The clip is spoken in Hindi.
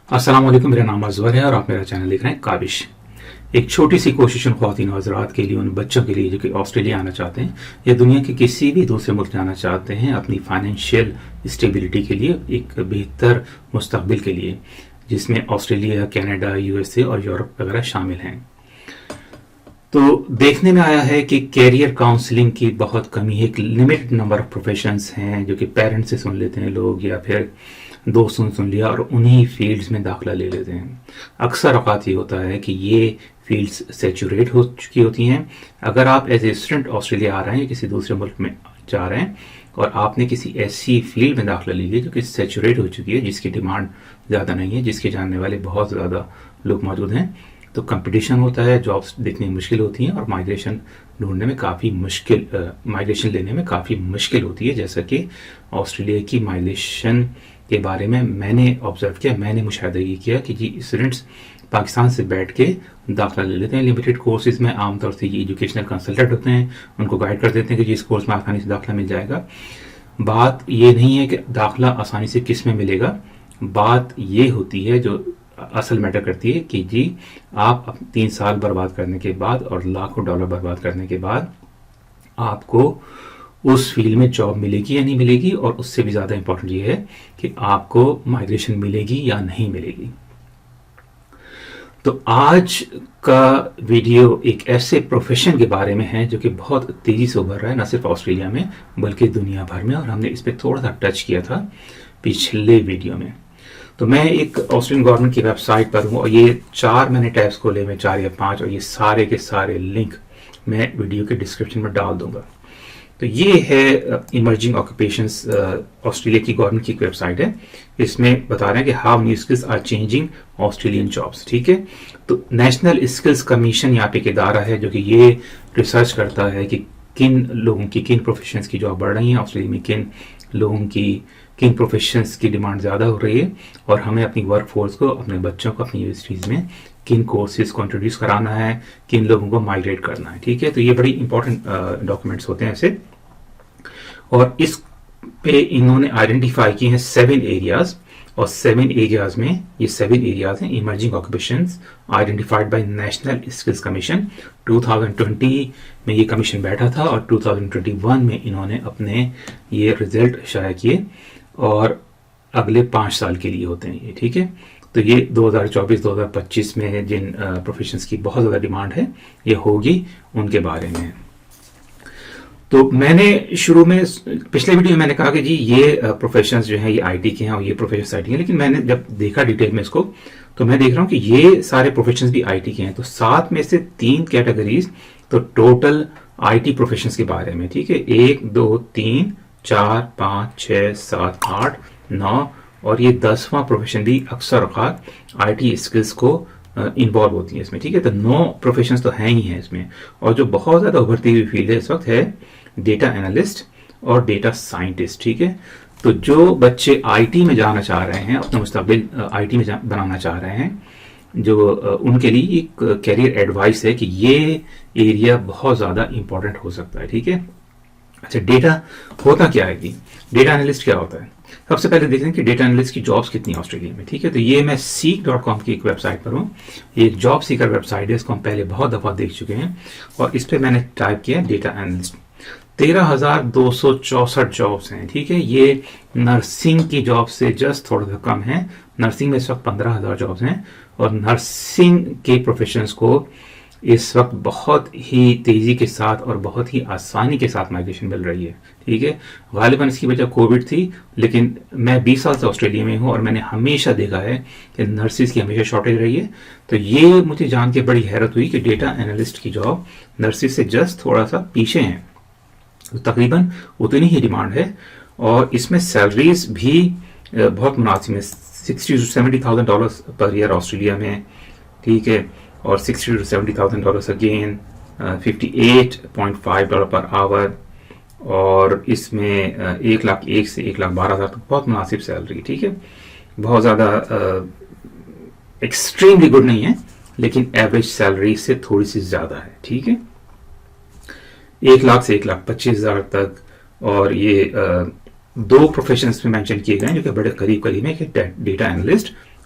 अस्सलाम वालेकुम, मेरा नाम अजवर है और आप मेरा चैनल देख रहे हैं काबिश। एक छोटी सी कोशिश उन ख्वातीन और हज़रात के लिए, उन बच्चों के लिए जो कि ऑस्ट्रेलिया आना चाहते हैं या दुनिया के किसी भी दूसरे मुल्क जाना चाहते हैं अपनी फाइनेंशियल स्टेबिलिटी के लिए, एक बेहतर मुस्तकबिल के लिए, जिसमें ऑस्ट्रेलिया, कनाडा, यूएसए और यूरोप वगैरह शामिल हैं। तो देखने में आया है कि कैरियर काउंसलिंग की बहुत कमी है। एक लिमिटेड नंबर ऑफ प्रोफेशंस हैं जो कि पेरेंट्स से सुन लेते हैं लोग, या फिर दोस्तों ने सुन लिया और उन्हीं फील्ड्स में दाखिला ले लेते हैं। अक्सर औकात ये होता है कि ये फील्ड्स सेचुरेट हो चुकी होती हैं। अगर आप एज ए स्टूडेंट ऑस्ट्रेलिया आ रहे हैं या किसी दूसरे मुल्क में जा रहे हैं और आपने किसी ऐसी फील्ड में दाखिला ले लिया जो कि सेचुरेट हो चुकी है, जिसकी डिमांड ज़्यादा नहीं है, जिसके जानने वाले बहुत ज़्यादा लोग मौजूद हैं, तो कंपटीशन होता है, जॉब्स देखनी मुश्किल होती हैं और माइग्रेशन ढूंढने में काफ़ी मुश्किल, माइग्रेशन लेने में काफ़ी मुश्किल होती है। जैसा कि ऑस्ट्रेलिया की माइग्रेशन के बारे में मैंने ऑब्जर्व किया, मैंने मुशाहिदा ये किया कि जी स्टूडेंट्स पाकिस्तान से बैठ के दाखिला ले लेते हैं लिमिटेड कोर्सेज में। आमतौर से ये एजुकेशनल कंसल्टेंट होते हैं, उनको गाइड कर देते हैं कि जी इस कोर्स में आसानी से दाखिला मिल जाएगा। बात ये नहीं है कि दाखिला आसानी से किस में मिलेगा, बात ये होती है जो असल मैटर करती है कि जी आप 3 साल बर्बाद करने के बाद और लाखों डॉलर बर्बाद करने के बाद आपको उस फील्ड में जॉब मिलेगी या नहीं मिलेगी, और उससे भी ज़्यादा इंपॉर्टेंट ये है कि आपको माइग्रेशन मिलेगी या नहीं मिलेगी। तो आज का वीडियो एक ऐसे प्रोफेशन के बारे में है जो कि बहुत तेज़ी से उभर रहा है, न सिर्फ ऑस्ट्रेलिया में बल्कि दुनिया भर में, और हमने इस पर थोड़ा सा टच किया था पिछले वीडियो में। तो मैं एक ऑस्ट्रेलियन गवर्नमेंट की वेबसाइट पर हूँ और ये 4 मैंने टैब्स खोले में 4 या 5, और ये सारे के सारे लिंक मैं वीडियो के डिस्क्रिप्शन में डाल दूंगा। तो ये है इमर्जिंग ऑक्यूपेशंस, ऑस्ट्रेलिया की गवर्नमेंट की एक वेबसाइट है। इसमें बता रहे हैं कि how new skills are changing Australian jobs. ठीक है, तो नेशनल स्किल्स कमीशन यहाँ पे एक इदारा है जो कि ये रिसर्च करता है कि किन लोगों की, किन प्रोफेशंस की जॉब बढ़ रही है ऑस्ट्रेलिया में, किन लोगों की, किन प्रोफेशंस की डिमांड ज़्यादा हो रही है, और हमें अपनी वर्क फोर्स को, अपने बच्चों को अपनी यूनिवर्सिटीज़ में किन कोर्सेज को इंट्रोड्यूस कराना है, किन लोगों को माइग्रेट करना है। ठीक है, तो ये बड़ी इंपॉर्टेंट डॉक्यूमेंट्स होते हैं ऐसे, और इस पे इन्होंने आइडेंटिफाई किए हैं 7 एरियाज, और 7 एरियाज में ये 7 एरियाज हैं emerging occupations identified by national skills commission. 2020 में ये कमीशन बैठा था और 2021 में इन्होंने अपने ये रिजल्ट शाया किए, और अगले 5 साल के लिए होते हैं ये। ठीक है, तो ये 2024-2025 में जिन प्रोफेशंस की बहुत ज़्यादा डिमांड है ये होगी, उनके बारे में। तो मैंने शुरू में पिछले वीडियो में मैंने कहा कि जी ये प्रोफेशंस जो हैं ये आईटी के हैं और ये प्रोफेशंस आईटी हैं, लेकिन मैंने जब देखा डिटेल में इसको तो मैं देख रहा हूँ कि ये सारे प्रोफेशंस भी आईटी के हैं। तो 7 में से 3 कैटेगरीज तो टोटल आईटी प्रोफेशंस के बारे में। ठीक है, 1, 2, 3, 4, 5, 6, 7, 8, 9 और ये 10वां प्रोफेशन भी अक्सर औकात आईटी स्किल्स को इन्वॉल्व होती है इसमें। ठीक है, तो 9 प्रोफेशंस तो हैं ही हैं इसमें, और जो बहुत ज़्यादा उभरती हुई फील्ड है इस वक्त है डेटा एनालिस्ट और डेटा साइंटिस्ट। ठीक है, तो जो बच्चे आईटी में जाना चाह रहे हैं, अपना मुस्तकबिल आईटी में बनाना चाह रहे हैं, जो उनके लिए एक कैरियर एडवाइस है कि ये एरिया बहुत ज़्यादा इंपॉर्टेंट हो सकता है। ठीक है, अच्छा डेटा होता क्या है कि डेटा एनालिस्ट क्या होता है? सबसे पहले देखें कि डेटा एनालिस्ट की जॉब्स कितनी है ऑस्ट्रेलिया में। ठीक है, तो ये मैं seek.com की एक वेबसाइट पर हूँ, ये एक जॉब सीकर वेबसाइट है, इसको हम पहले बहुत दफ़ा देख चुके हैं, और इस पर मैंने टाइप किया डेटा एनालिस्ट। 13,264 जॉब्स हैं। ठीक है, ये नर्सिंग की जॉब से जस्ट थोड़ा सा कम है, नर्सिंग में इस वक्त 15,000 जॉब्स हैं, और नर्सिंग के प्रोफेशंस को इस वक्त बहुत ही तेज़ी के साथ और बहुत ही आसानी के साथ माइग्रेशन मिल रही है। ठीक है, गालिबन इसकी वजह कोविड थी, लेकिन मैं 20 साल से ऑस्ट्रेलिया में हूँ और मैंने हमेशा देखा है कि नर्सिस की हमेशा शॉर्टेज रही है। तो ये मुझे जान के बड़ी हैरत हुई कि डेटा एनालिस्ट की जॉब नर्सिस से जस्ट थोड़ा सा पीछे हैं, तो तकरीबन उतनी ही डिमांड है, और इसमें सैलरीज भी बहुत मुनासिब है, $60,000 to $70,000 पर ईयर ऑस्ट्रेलिया में। ठीक है, और $60,000 to $70,000 अगेन, $58.5 पर आवर, और इसमें 1,01,000 से 1,12,000 तक बहुत मुनासिब सैलरी। ठीक है, बहुत ज़्यादा एक्सट्रीमली गुड नहीं है, लेकिन एवरेज सैलरी से थोड़ी सी ज़्यादा है। ठीक है, 1,00,000 से 1,25,000 तक, और ये 2 प्रोफेशंस में मेंशन किए गए हैं जो कि बड़े करीब करीब है, कि डेटा एनालिस्ट